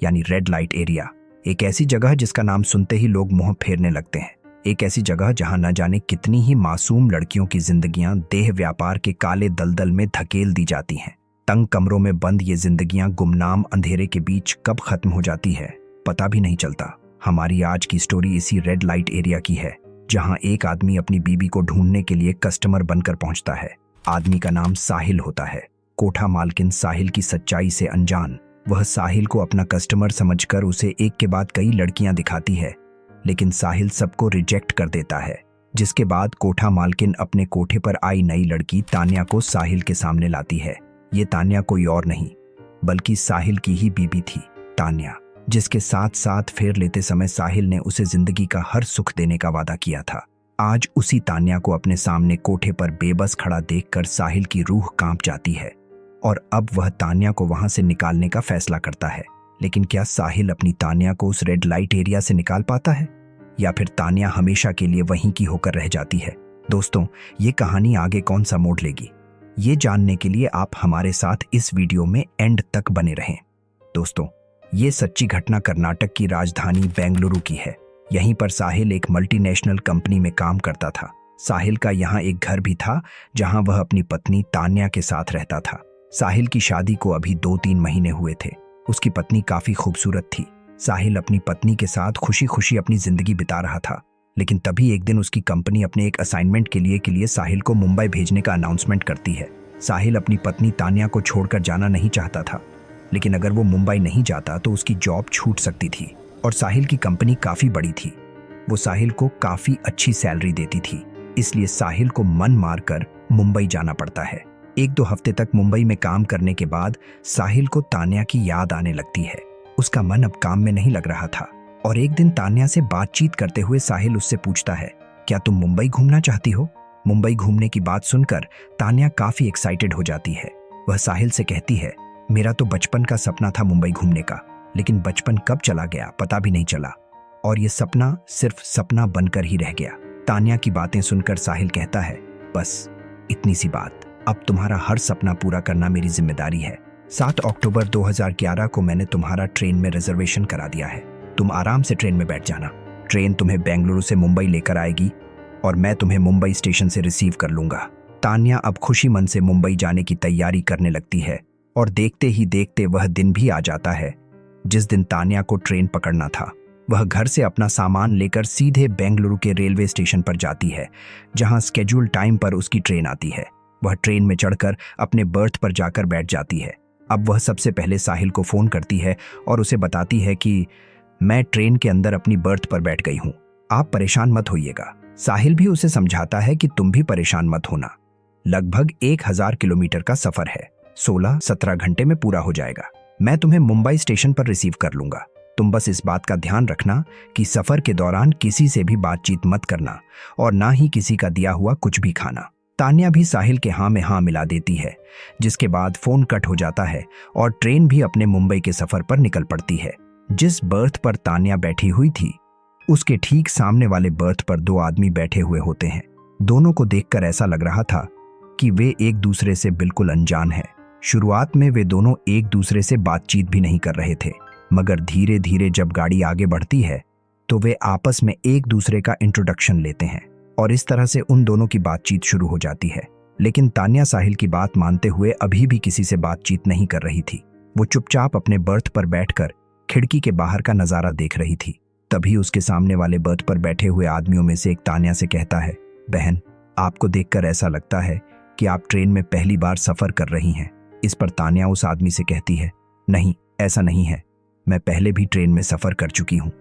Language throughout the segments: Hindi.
यानी रेड लाइट एरिया। एक ऐसी जगह जिसका नाम सुनते ही लोग मुंह फेरने लगते हैं। एक ऐसी जगह जहां न जाने कितनी ही मासूम लड़कियों की जिंदगियां देह व्यापार के काले दलदल में धकेल दी जाती हैं। तंग कमरों में बंद ये जिंदगियां गुमनाम अंधेरे के बीच कब खत्म हो जाती है पता भी नहीं चलता। हमारी आज की स्टोरी इसी रेड लाइट एरिया की है, जहां एक आदमी अपनी बीबी को ढूंढने के लिए कस्टमर बनकर पहुंचता है। आदमी का नाम साहिल होता है। कोठा मालकिन साहिल की सच्चाई से अनजान, वह साहिल को अपना कस्टमर समझकर उसे एक के बाद कई लड़कियां दिखाती है, लेकिन साहिल सबको रिजेक्ट कर देता है। जिसके बाद कोठा मालकिन अपने कोठे पर आई नई लड़की तान्या को साहिल के सामने लाती है। ये तान्या कोई और नहीं बल्कि साहिल की ही बीबी थी, तान्या, जिसके साथ साथ फेर लेते समय साहिल ने उसे जिंदगी का हर सुख देने का वादा किया था। आज उसी तान्या को अपने सामने कोठे पर बेबस खड़ा देखकर साहिल की रूह कांप जाती है और अब वह तान्या को वहां से निकालने का फैसला करता है। लेकिन क्या साहिल अपनी तान्या को उस रेड लाइट एरिया से निकाल पाता है, या फिर तान्या हमेशा के लिए वहीं की होकर रह जाती है? दोस्तों, ये कहानी आगे कौन सा मोड़ लेगी, ये जानने के लिए आप हमारे साथ इस वीडियो में एंड तक बने रहें। दोस्तों, ये सच्ची घटना कर्नाटक की राजधानी बेंगलुरु की है। यहीं पर साहिल एक मल्टीनेशनल कंपनी में काम करता था। साहिल का यहाँ एक घर भी था जहां वह अपनी पत्नी तान्या के साथ रहता था। साहिल की शादी को अभी 2-3 महीने हुए थे। उसकी पत्नी काफी खूबसूरत थी। साहिल अपनी पत्नी के साथ खुशी खुशी अपनी जिंदगी बिता रहा था, लेकिन तभी एक दिन उसकी कंपनी अपने एक असाइनमेंट के लिए साहिल को मुंबई भेजने का अनाउंसमेंट करती है। साहिल अपनी पत्नी तान्या को छोड़कर जाना नहीं चाहता था, लेकिन अगर वो मुंबई नहीं जाता तो उसकी जॉब छूट सकती थी और साहिल की कंपनी काफी बड़ी थी। वो साहिल को काफी अच्छी सैलरी देती थी, इसलिए साहिल को मन मारकर मुंबई जाना पड़ता है। 1-2 हफ्ते तक मुंबई में काम करने के बाद साहिल को तान्या की याद आने लगती है। उसका मन अब काम में नहीं लग रहा था और एक दिन तान्या से बातचीत करते हुए साहिल उससे पूछता है, क्या तुम मुंबई घूमना चाहती हो? मुंबई घूमने की बात सुनकर तान्या काफी एक्साइटेड हो जाती है। वह साहिल से कहती है, मेरा तो बचपन का सपना था मुंबई घूमने का, लेकिन बचपन कब चला गया पता भी नहीं चला और ये सपना सिर्फ सपना बनकर ही रह गया। तान्या की बातें सुनकर साहिल कहता है, बस इतनी सी बात, अब तुम्हारा हर सपना पूरा करना मेरी जिम्मेदारी है। 7 अक्टूबर 2011 को मैंने तुम्हारा ट्रेन में रिजर्वेशन करा दिया है। तुम आराम से ट्रेन में बैठ जाना। ट्रेन तुम्हें बेंगलुरु से मुंबई लेकर आएगी और मैं तुम्हें मुंबई स्टेशन से रिसीव कर लूंगा। तान्या अब खुशी मन से मुंबई जाने की तैयारी करने लगती है और देखते ही देखते वह दिन भी आ जाता है जिस दिन तान्या को ट्रेन पकड़ना था। वह घर से अपना सामान लेकर सीधे बेंगलुरु के रेलवे स्टेशन पर जाती है, जहां स्केड्यूल टाइम पर उसकी ट्रेन आती है। वह ट्रेन में चढ़कर अपने बर्थ पर जाकर बैठ जाती है। अब वह सबसे पहले साहिल को फोन करती है और उसे बताती है कि मैं ट्रेन के अंदर अपनी बर्थ पर बैठ गई हूं, आप परेशान मत होइएगा। साहिल भी उसे समझाता है कि तुम भी परेशान मत होना। लगभग 1000 किलोमीटर का सफर है, 16-17 घंटे में पूरा हो जाएगा। मैं तुम्हें मुंबई स्टेशन पर रिसीव कर लूंगा। तुम बस इस बात का ध्यान रखना कि सफर के दौरान किसी से भी बातचीत मत करना और ना ही किसी का दिया हुआ कुछ भी खाना। तान्या भी साहिल के हाँ में हाँ मिला देती है, जिसके बाद फोन कट हो जाता है और ट्रेन भी अपने मुंबई के सफर पर निकल पड़ती है। जिस बर्थ पर तान्या बैठी हुई थी उसके ठीक सामने वाले बर्थ पर 2 आदमी बैठे हुए होते हैं। दोनों को देखकर ऐसा लग रहा था कि वे एक दूसरे से बिल्कुल अनजान हैं। शुरुआत में वे दोनों एक दूसरे से बातचीत भी नहीं कर रहे थे, मगर धीरे धीरे जब गाड़ी आगे बढ़ती है तो वे आपस में एक दूसरे का इंट्रोडक्शन लेते हैं और इस तरह से उन दोनों की बातचीत शुरू हो जाती है। लेकिन तान्या साहिल की बात मानते हुए अभी भी किसी से बातचीत नहीं कर रही थी। वो चुपचाप अपने बर्थ पर बैठकर खिड़की के बाहर का नजारा देख रही थी। तभी उसके सामने वाले बर्थ पर बैठे हुए आदमियों में से एक तान्या से कहता है, बहन, आपको देखकर ऐसा लगता है कि आप ट्रेन में पहली बार सफर कर रही हैं। इस पर तान्या उस आदमी से कहती है, नहीं, ऐसा नहीं है, मैं पहले भी ट्रेन में सफर कर चुकी हूँ,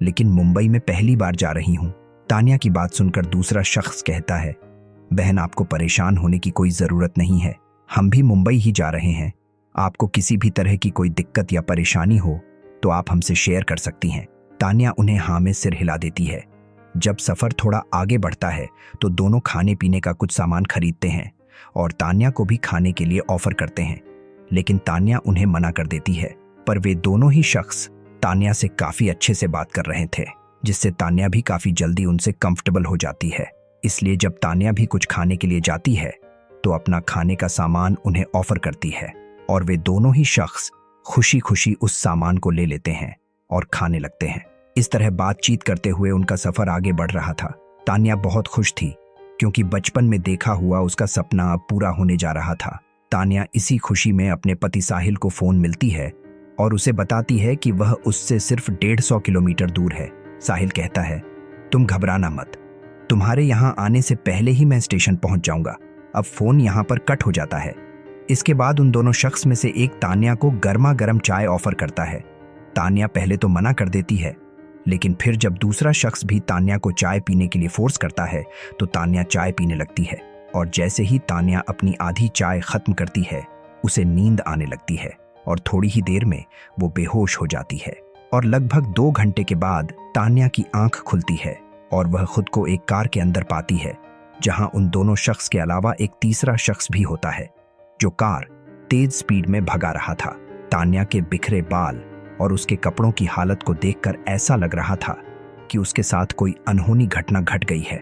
लेकिन मुंबई में पहली बार जा रही हूँ। तान्या की बात सुनकर दूसरा शख्स कहता है, बहन, आपको परेशान होने की कोई जरूरत नहीं है, हम भी मुंबई ही जा रहे हैं। आपको किसी भी तरह की कोई दिक्कत या परेशानी हो तो आप हमसे शेयर कर सकती हैं। तान्या उन्हें हाँ में सिर हिला देती है। जब सफर थोड़ा आगे बढ़ता है तो दोनों खाने पीने का कुछ सामान खरीदते हैं और तान्या को भी खाने के लिए ऑफर करते हैं, लेकिन तान्या उन्हें मना कर देती है। पर वे दोनों ही शख्स तान्या से काफी अच्छे से बात कर रहे थे, जिससे तान्या भी काफी जल्दी उनसे कंफर्टेबल हो जाती है। इसलिए जब तान्या भी कुछ खाने के लिए जाती है तो अपना खाने का सामान उन्हें ऑफर करती है और वे दोनों ही शख्स खुशी खुशी उस सामान को ले लेते हैं और खाने लगते हैं। इस तरह बातचीत करते हुए उनका सफर आगे बढ़ रहा था। तान्या बहुत खुश थी क्योंकि बचपन में देखा हुआ उसका सपना अब पूरा होने जा रहा था। तान्या इसी खुशी में अपने पति साहिल को फोन मिलती है और उसे बताती है कि वह उससे सिर्फ 150 किलोमीटर दूर है। साहिल कहता है, तुम घबराना मत, तुम्हारे यहाँ आने से पहले ही मैं स्टेशन पहुंच जाऊंगा। अब फोन यहाँ पर कट हो जाता है। इसके बाद उन दोनों शख्स में से एक तान्या को गर्मा गर्म चाय ऑफर करता है। तान्या पहले तो मना कर देती है, लेकिन फिर जब दूसरा शख्स भी तान्या को चाय पीने के लिए फोर्स करता है तो तान्या चाय पीने लगती है और जैसे ही तान्या अपनी आधी चाय खत्म करती है उसे नींद आने लगती है और थोड़ी ही देर में वो बेहोश हो जाती है। और लगभग 2 घंटे के बाद तान्या की आंख खुलती है और वह खुद को एक कार के अंदर पाती है जहां उन दोनों शख्स के अलावा एक तीसरा शख्स भी होता है जो कार तेज स्पीड में भगा रहा था। तान्या के बिखरे बाल और उसके कपड़ों की हालत को देखकर ऐसा लग रहा था कि उसके साथ कोई अनहोनी घटना घट गई है।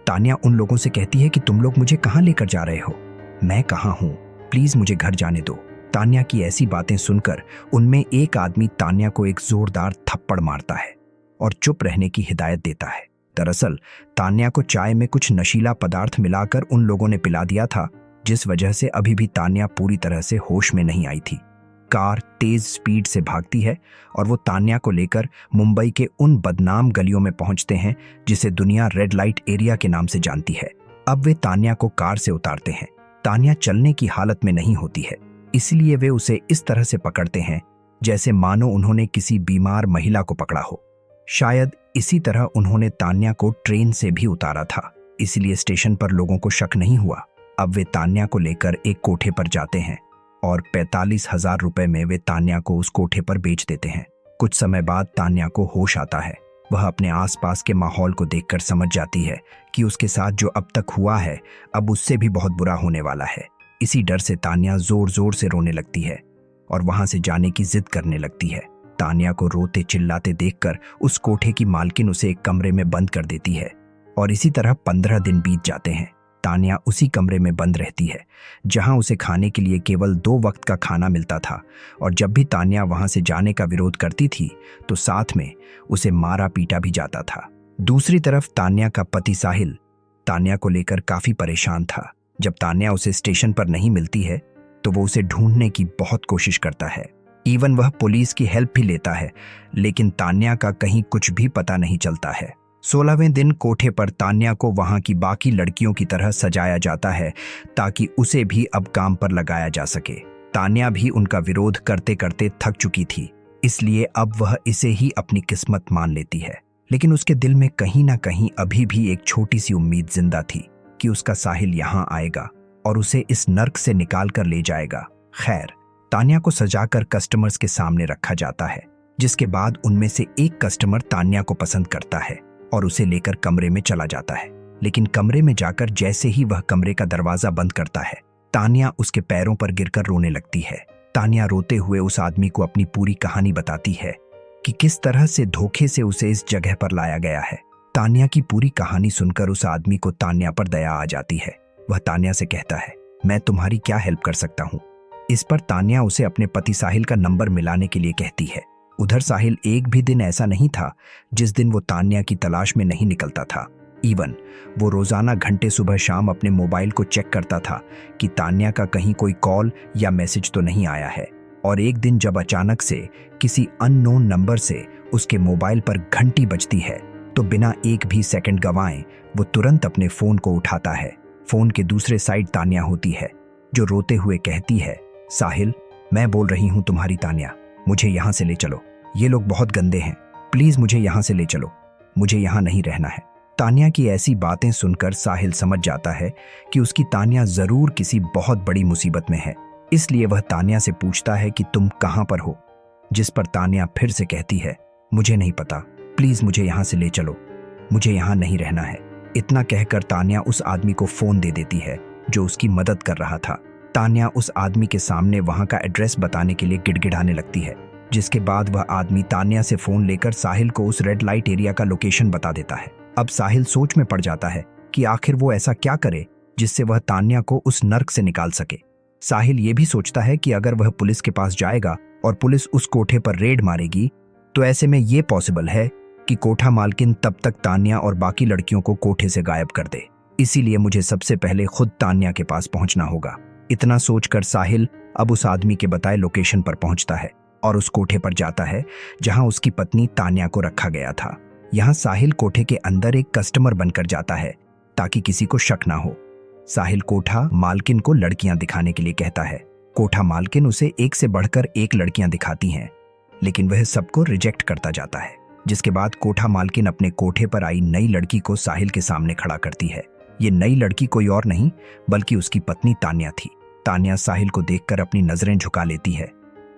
तान्या उन लोगों से कहती है कि तुम लोग मुझे कहां लेकर जा रहे हो? मैं कहां हूं? प्लीज मुझे घर जाने दो। तान्या की ऐसी बातें सुनकर उनमें एक आदमी तान्या को एक जोरदार थप्पड़ मारता है और चुप रहने की हिदायत देता है। दरअसल तान्या को चाय में कुछ नशीला पदार्थ मिलाकर उन लोगों ने पिला दिया था, जिस वजह से अभी भी तान्या पूरी तरह से होश में नहीं आई थी। कार तेज स्पीड से भागती है और वो तान्या को लेकर मुंबई के उन बदनाम गलियों में पहुंचते हैं जिसे दुनिया रेड लाइट एरिया के नाम से जानती है। अब वे तान्या को कार से उतारते हैं। तान्या चलने की हालत में नहीं होती है, इसलिए वे उसे इस तरह से पकड़ते हैं जैसे मानो उन्होंने किसी बीमार महिला को पकड़ा हो। शायद इसी तरह उन्होंने तान्या को ट्रेन से भी उतारा था, इसलिए स्टेशन पर लोगों को शक नहीं हुआ। अब वे तान्या को लेकर एक कोठे पर जाते हैं और 45,000 रुपए में वे तान्या को उस कोठे पर बेच देते हैं। कुछ समय बाद तान्या को होश आता है। वह अपने आसपास के माहौल को देखकर समझ जाती है कि उसके साथ जो अब तक हुआ है अब उससे भी बहुत बुरा होने वाला है। इसी डर से तान्या जोर जोर से रोने लगती है और वहां से जाने की जिद करने लगती है। तान्या को रोते चिल्लाते देखकर उस कोठे की मालकिन उसे एक कमरे में बंद कर देती है और इसी तरह 15 दिन बीत जाते हैं। तान्या उसी कमरे में बंद रहती है जहां उसे खाने के लिए केवल 2 वक्त का खाना मिलता था और जब भी तान्या वहां से जाने का विरोध करती थी तो साथ में उसे मारा पीटा भी जाता था। दूसरी तरफ तान्या का पति साहिल तान्या को लेकर काफी परेशान था। जब तान्या उसे स्टेशन पर नहीं मिलती है तो वो उसे ढूंढने की बहुत कोशिश करता है। इवन वह पुलिस की हेल्प भी लेता है, लेकिन तान्या का कहीं कुछ भी पता नहीं चलता है। 16वें दिन कोठे पर तान्या को वहां की बाकी लड़कियों की तरह सजाया जाता है ताकि उसे भी अब काम पर लगाया जा सके। तान्या भी उनका विरोध करते करते थक चुकी थी, इसलिए अब वह इसे ही अपनी किस्मत मान लेती है। लेकिन उसके दिल में कहीं ना कहीं अभी भी एक छोटी सी उम्मीद जिंदा थी कि उसका साहिल यहाँ आएगा और उसे इस नर्क से निकाल कर ले जाएगा। खैर, तान्या को सजाकर कस्टमर्स के सामने रखा जाता है, जिसके बाद उनमें से एक कस्टमर तान्या को पसंद करता है और उसे लेकर कमरे में चला जाता है। लेकिन कमरे में जाकर जैसे ही वह कमरे का दरवाजा बंद करता है, तान्या उसके पैरों पर गिरकर रोने लगती है। तान्या रोते हुए उस आदमी को अपनी पूरी कहानी बताती है कि किस तरह से धोखे से उसे इस जगह पर लाया गया है। तान्या की पूरी कहानी सुनकर उस आदमी को तान्या पर दया आ जाती है। वह तान्या से कहता है, मैं तुम्हारी क्या हेल्प कर सकता हूँ? इस पर तान्या उसे अपने पति साहिल का नंबर मिलाने के लिए कहती है। उधर साहिल एक भी दिन ऐसा नहीं था जिस दिन वो तान्या की तलाश में नहीं निकलता था। इवन वो रोजाना घंटे सुबह शाम अपने मोबाइल को चेक करता था कि तान्या का कहीं कोई कॉल या मैसेज तो नहीं आया है। और एक दिन जब अचानक से किसी अननोन नंबर से उसके मोबाइल पर घंटी बजती है तो बिना एक भी सेकंड गंवाए वो तुरंत अपने फोन को उठाता है। फोन के दूसरे साइड तान्या होती है जो रोते हुए कहती है, साहिल, मैं बोल रही हूँ तुम्हारी तान्या, मुझे यहाँ से ले चलो। ये लोग बहुत गंदे हैं, प्लीज मुझे यहाँ से ले चलो, मुझे यहाँ नहीं रहना है। तान्या की ऐसी बातें सुनकर साहिल समझ जाता है कि उसकी तान्या जरूर किसी बहुत बड़ी मुसीबत में है, इसलिए वह तान्या से पूछता है कि तुम कहाँ पर हो? जिस पर तान्या फिर से कहती है, मुझे नहीं पता, प्लीज मुझे यहाँ से ले चलो, मुझे यहाँ नहीं रहना है। इतना कहकर तान्या उस आदमी को फोन दे देती है जो उसकी मदद कर रहा था। तान्या उस आदमी के सामने वहां का एड्रेस बताने के लिए गिड़गिड़ाने लगती है, जिसके बाद वह आदमी तान्या से फोन लेकर साहिल को उस रेड लाइट एरिया का लोकेशन बता देता है। अब साहिल सोच में पड़ जाता है कि आखिर वो ऐसा क्या करे जिससे वह तान्या को उस नर्क से निकाल सके। साहिल ये भी सोचता है कि अगर वह पुलिस के पास जाएगा और पुलिस उस कोठे पर रेड मारेगी, तो ऐसे में ये पॉसिबल है कि कोठा मालकिन तब तक तान्या और बाकी लड़कियों को कोठे से गायब कर दे। इसीलिए मुझे सबसे पहले खुद तान्या के पास पहुंचना होगा। इतना सोचकर साहिल अब उस आदमी के बताए लोकेशन पर पहुंचता है और उस कोठे पर जाता है जहां उसकी पत्नी तान्या को रखा गया था। यहां साहिल कोठे के अंदर एक कस्टमर बनकर जाता है ताकि किसी को शक ना हो। साहिल कोठा मालकिन को लड़कियां दिखाने के लिए कहता है। कोठा मालकिन उसे एक से बढ़कर एक लड़कियां दिखाती हैं, लेकिन वह सबको रिजेक्ट करता जाता है। जिसके बाद कोठा मालकिन अपने कोठे पर आई नई लड़की को साहिल के सामने खड़ा करती है। ये नई लड़की कोई और नहीं बल्कि उसकी पत्नी तान्या थी। तान्या साहिल को देखकर अपनी नजरें झुका लेती है।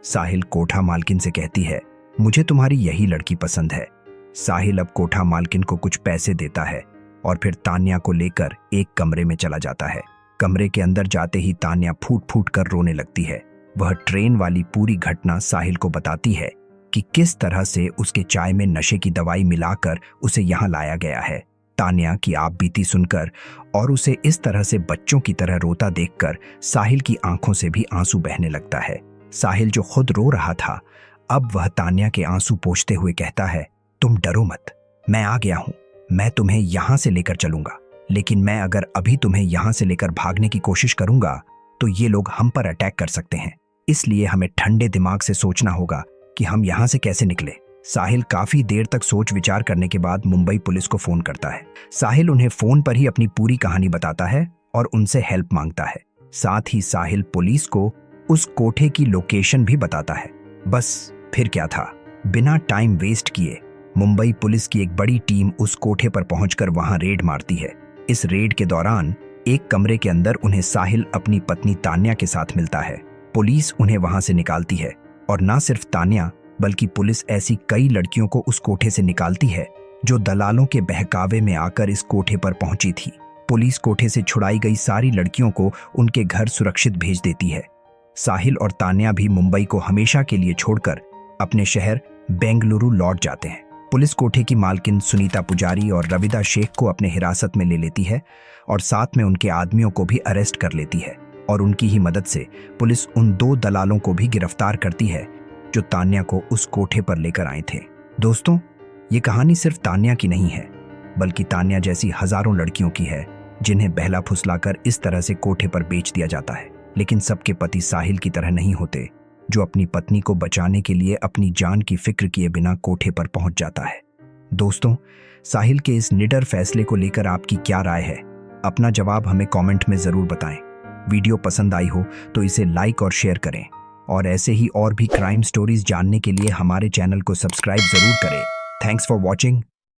साहिल कोठा मालकिन से कहती है, मुझे तुम्हारी यही लड़की पसंद है। साहिल अब कोठा मालकिन को कुछ पैसे देता है और फिर तान्या को लेकर एक कमरे में चला जाता है। कमरे के अंदर जाते ही तान्या फूट फूट कर रोने लगती है। वह ट्रेन वाली पूरी घटना साहिल को बताती है कि किस तरह से उसके चाय में नशे की दवाई मिलाकर उसे यहाँ लाया गया है। तान्या की आपबीती सुनकर और उसे इस तरह से बच्चों की तरह रोता देखकर साहिल की आंखों से भी आंसू बहने लगता है। साहिल जो खुद रो रहा था, अब वह तान्या के आंसू पोंछते हुए कहता है, तुम डरो मत, मैं आ गया हूं। मैं तुम्हें यहां से लेकर चलूंगा, लेकिन मैं अगर अभी तुम्हें यहां से लेकर भागने की कोशिश करूंगा तो ये लोग हम पर अटैक कर सकते हैं। इसलिए हमें ठंडे दिमाग से सोचना होगा कि हम यहां से कैसे निकले। साहिल काफी देर तक सोच विचार करने के बाद मुंबई पुलिस को फोन करता है। साहिल उन्हें फोन पर ही अपनी पूरी कहानी बताता है और उनसे हेल्प मांगता है। साथ ही साहिल पुलिस को उस कोठे की लोकेशन भी बताता है। बस फिर क्या था, बिना टाइम वेस्ट किए मुंबई पुलिस की एक बड़ी टीम उस कोठे पर पहुंचकर वहां रेड मारती है। इस रेड के दौरान एक कमरे के अंदर उन्हें साहिल अपनी पत्नी तान्या के साथ मिलता है। पुलिस उन्हें वहां से निकालती है और न सिर्फ तान्या बल्कि पुलिस ऐसी कई लड़कियों को उस कोठे से निकालती है जो दलालों के बहकावे में आकर इस कोठे पर पहुंची थी। पुलिस कोठे से छुड़ाई गई सारी लड़कियों को उनके घर सुरक्षित भेज देती है। साहिल और तान्या भी मुंबई को हमेशा के लिए छोड़कर अपने शहर बेंगलुरु लौट जाते हैं। पुलिस कोठे की मालकिन सुनीता पुजारी और रविदा शेख को अपने हिरासत में ले लेती है और साथ में उनके आदमियों को भी अरेस्ट कर लेती है और उनकी ही मदद से पुलिस उन 2 दलालों को भी गिरफ्तार करती है जो तान्या को उस कोठे पर लेकर आए थे। दोस्तों, ये कहानी सिर्फ तान्या की नहीं है बल्कि तान्या जैसी हजारों लड़कियों की है जिन्हें बहला फुसलाकर इस तरह से कोठे पर बेच दिया जाता है। लेकिन सबके पति साहिल की तरह नहीं होते, जो अपनी पत्नी को बचाने के लिए अपनी जान की फिक्र किए बिना कोठे पर पहुंच जाता है। दोस्तों, साहिल के इस निडर फैसले को लेकर आपकी क्या राय है? अपना जवाब हमें कमेंट में जरूर बताएं। वीडियो पसंद आई हो तो इसे लाइक और शेयर करें और ऐसे ही और भी क्राइम स्टोरीज जानने के लिए हमारे चैनल को सब्सक्राइब जरूर करें। Thanks for watching.